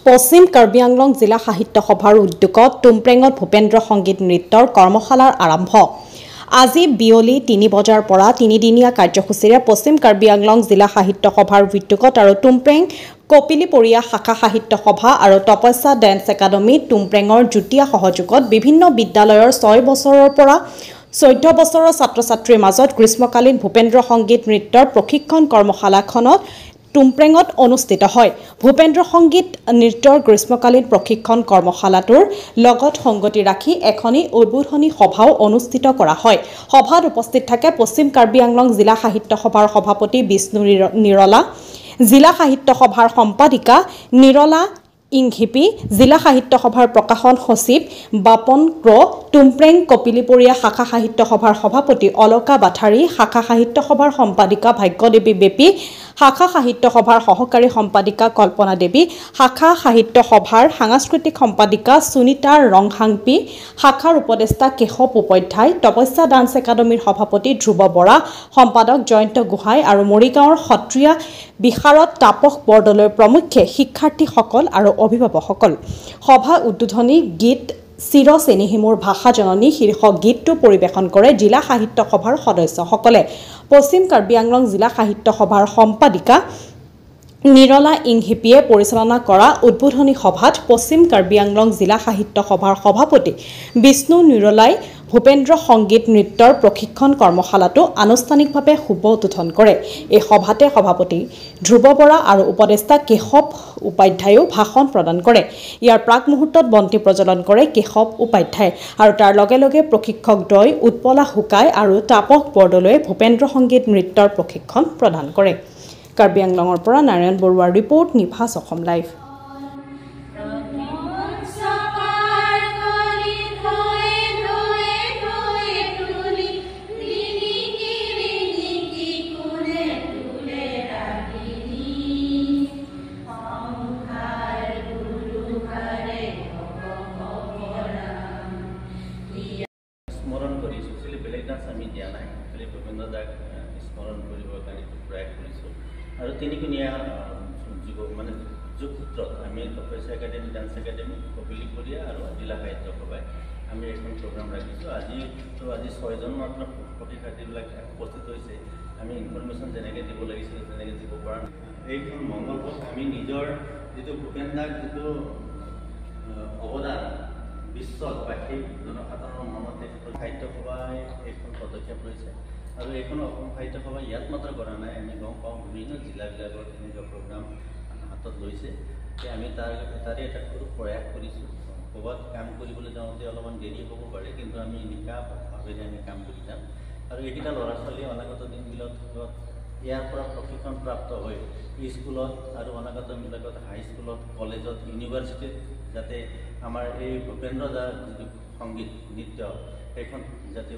পশ্চিম কাৰ্বি আংলং জিলা সাহিত্য সভাৰ উদ্যোগত টুমপ্ৰেঙত ভূপেন্দ্ৰ সংগীত নৃত্যৰ কৰ্মশালাৰ আৰম্ভ। আজি বিয়লি ৩ বজাৰ পৰা ৩দিনীয়া কাৰ্যসূচীৰে পশ্চিম কাৰ্বি আংলং জিলা সাহিত্য সভাৰ উদ্যোগত আৰু টুমপ্ৰেং কপিলীপৰীয়া শাখা সাহিত্য সভা আৰু তপস্যা ডেন্স একাডেমী টুমপ্ৰেঙৰ যুটীয়া সহযোগত বিভিন্ন বিদ্যালয়ৰ ৬ বছৰৰ পৰা ১৪ বছৰৰ ছাত্ৰ-ছাত্ৰীৰ মাজত গ্ৰীষ্মকালীন ভূপেন্দ্ৰ সংগীত নৃত্যৰ প্ৰশিক্ষণ কৰ্মশালাখনত টুমপ্ৰেঙত অনুষ্ঠিত হয়। ভূপেন্দ্ৰ সংগীত নৃত্যৰ গ্ৰীষ্মকালীন প্ৰশিক্ষণ কৰ্মশালাটোৰ লগত সংগতি ৰাখি এখনি উদ্বোধনী সভাও অনুষ্ঠিত কৰা হয়। সভাত উপস্থিত থাকে পশ্চিম কাৰ্বি আংলং জিলা সাহিত্য সভাৰ সভাপতি বিষ্ণু নিৰলা, জিলা সাহিত্য সভাৰ সম্পাদিকা নিৰলা ইংঘিপি, জিলা সাহিত্য সভাৰ প্ৰকাশন সচিব বাপন ক্ৰ, টুমপ্ৰেং কপিলীপৰীয়া শাখা সাহিত্য সভাৰ সভাপতি অলকা বাথাৰী, শাখা সাহিত্য সভাৰ সম্পাদিকা ভাগ্যদেৱী বেপী, শাখা সাহিত্য সভাৰ সহকাৰী সম্পাদিকা কল্পনা দেৱী, শাখা সাহিত্য সভাৰ সাংস্কৃতিক সম্পাদিকা সুনিতা ৰংহাংপি, শাখাৰ উপদেষ্টা কেশৱ উপাধ্যায়, তপস্যা ডান্স একাডেমীৰ সভাপতি ধ্ৰুৱ বৰা, সম্পাদক জয়ন্ত গোহাঁই আৰু মৰিগাঁৱৰ সত্ৰীয়া বিশাৰদ তাপস বৰদলৈ প্ৰমুখ্যে শিক্ষাৰ্থীসকল আৰু অভিভাৱকসকল। সভা উদ্বোধনী গীত চিৰ চেনেহী মোৰ ভাষা জননী শীৰ্ষক গীতটো পৰিৱেশন কৰে জিলা সাহিত্য সভাৰ সদস্যসকলে। পশ্চিম কাৰ্বি আংলং জিলা সাহিত্য সভাৰ সম্পাদিকা নিৰলা ইংঘিপিয়ে পৰিচালনা কৰা উদ্বোধনী সভাত পশ্চিম কাৰ্বি আংলং জিলা সাহিত্য সভাৰ সভাপতি বিষ্ণু নিৰলাই ভূপেন্দ্ৰ সংগীত নৃত্যৰ প্ৰশিক্ষণ কৰ্মশালাটো আনুষ্ঠানিকভাৱে শুভ উদ্বোধন কৰে। এই সভাতে সভাপতি ধ্ৰুৱ বৰা আৰু উপদেষ্টা কেশৱ উপাধ্যায়েও ভাষণ প্ৰদান কৰে। ইয়াৰ প্ৰাক মুহূৰ্তত বন্তি প্ৰজ্বলন কৰে কেশৱ উপাধ্যায় আৰু তাৰ লগে লগে প্ৰশিক্ষকদ্বয় উৎপলা শুকাই আৰু তাপস বৰদলৈয়ে ভূপেন্দ্ৰ সংগীত নৃত্যৰ প্ৰশিক্ষণ প্ৰদান কৰে। কাৰ্বি আংলঙৰ পৰা নাৰায়ণ বৰুৱাৰ ৰিপৰ্ট, নিভাজ অসম লাইভ। স্মৰণ কৰি স্পেচিয়েলি বেলেগ ডান্স আমি দিয়া নাই, খালি ভূপেন্দ্ৰ দাক স্মৰণ কৰিবৰ কাৰণে প্ৰয়াস কৰিছোঁ। আৰু তিনিকুণীয়া যোগসূত্ৰত আমি তপস্যা একাডেমী, ডান্স একাডেমী, কপিলীপৰীয়া আৰু জিলা সাহিত্য সভাই আমি এখন প্ৰগ্ৰাম ৰাখিছোঁ। আজি 6জন মাত্ৰ প্ৰতিষ্ঠাৰ্থীবিলাক উপস্থিত হৈছে। আমি ইনফৰমেশ্যন যেনেকৈ দিব লাগিছিল তেনেকৈ দিব পৰা নাই। এইখন মংগলপথ আমি নিজৰ যিটো ভূপেন দাক যিটো অৱদান বিশ্বত বা সেই জনসাধাৰণৰ মনত সাহিত্য সভাই এইখন পদক্ষেপ লৈছে। আৰু এইখন অসম সাহিত্য সভা ইয়াত মাত্ৰ কৰা নাই, আমি গম পাওঁ বিভিন্ন জিলাবিলাকত এনেকুৱা প্ৰগ্ৰাম হাতত লৈছে। আমি তাৰে এটা সৰু প্ৰয়াস কৰিছোঁ। ক'ৰবাত কাম কৰিবলৈ যাওঁতে অলপমান দেৰি হ'ব পাৰে, কিন্তু আমি নিকাভাৱেৰে আমি কাম কৰি যাম। আৰু এইকেইটা ল'ৰা ছোৱালীয়ে অনাগত দিনবিলাকত ইয়াৰ পৰা প্ৰশিক্ষণ প্ৰাপ্ত হৈ স্কুলত আৰু অনাগত দিনবিলাকত হাইস্কুলত, কলেজত, ইউনিভাৰ্চিটিত যাতে আমাৰ এই ভূপেন্দ্ৰ দাৰ যিটো সংগীত নৃত্য সেইখন যাতে